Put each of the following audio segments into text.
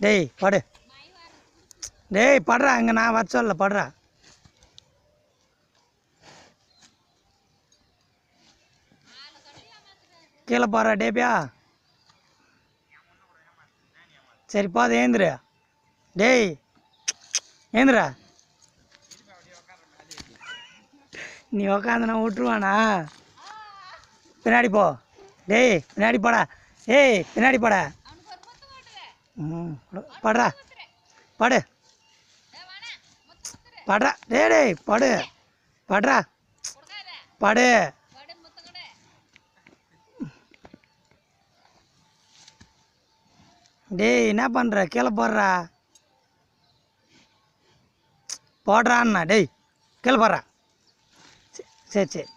டேய் படு. டேய் படுறா, அங்கே நான் வர சொல்ல படுறா. கீழே போடுறா டேபியா. சரி போது ஏந்திரு. டேய் ஏந்திரா. நீ உக்காந்துனா விட்டுருவானா? பின்னாடி போ. டேய் பின்னாடி போடா. ஏய் பின்னாடி போடா. படுறா படு. படுறா. டேய் படு. படுறா படு. டேய் என்ன பண்ணுற? கீழே போடுறா. போடுறான்னா. டேய் கீழே போடுறா. சரி சரி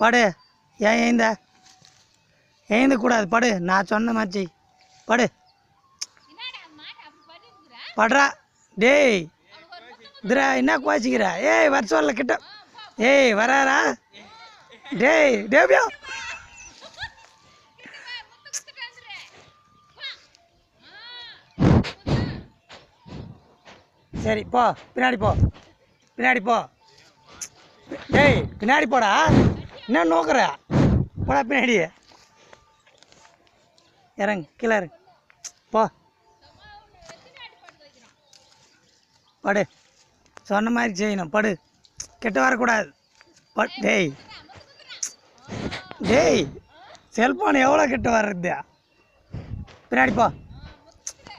படு. ஏன் எழுந்தக்கூடாது. படு, நான் சொன்ன மாச்சி. படு. படுறா. டேய் இதுரா என்ன குவாச்சிக்கிறா? ஏய் வர சொல்ல கிட்ட. ஏய் வராரா? டேய் டேபியா. சரி போ பின்னாடி போ. பின்னாடி போ. டேய் பின்னாடி போடா. என்ன நோக்குற? போடா பின்னாடி. இறங்கு கீழே இறங்கு. போ படு. சொன்ன மாதிரி செய்யணும். படு. கெட்ட வரக்கூடாது. டேய் டேய் செல்ஃபோன் எவ்வளோ கெட்ட வர்றது? பின்னாடி போ.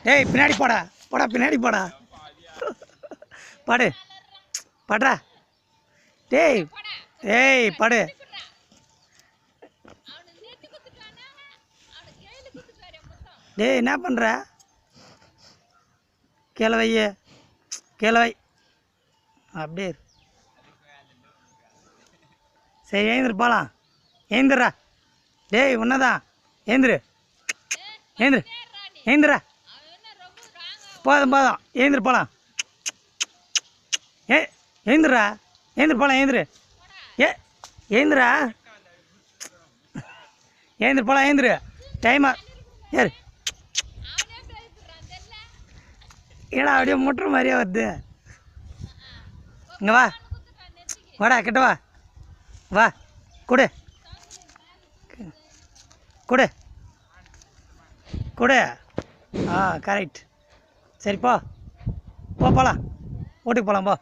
டேய் பின்னாடி போடா. போடா பின்னாடி போடா. படு. படுறா. டேய் ஏய் படு. டேய் என்ன பண்ணுற? கீழே வைய. கீழே வை. அப்படியே சரி ஏந்திரு போகலாம். ஏந்திரா. டேய் உன்னதான். ஏந்திரு ஏந்திரு ஏந்திரா. போதும் போதும் ஏந்திரு போகலாம். ஏந்திரா. ஏந்திரு போகலாம். ஏந்திரு. ஏந்திரா. ஏந்திரு போகலாம். ஏந்திரு. டைமா ஏறு. ஏடா அப்படியே முட்டுற மாதிரியே வருது. இங்கே வா. வாடா கிட்ட வா. வா கொடு கொடு கொடு. கரெக்ட். சரி போ. போகலாம். வீட்டுக்கு போகலாம் போ.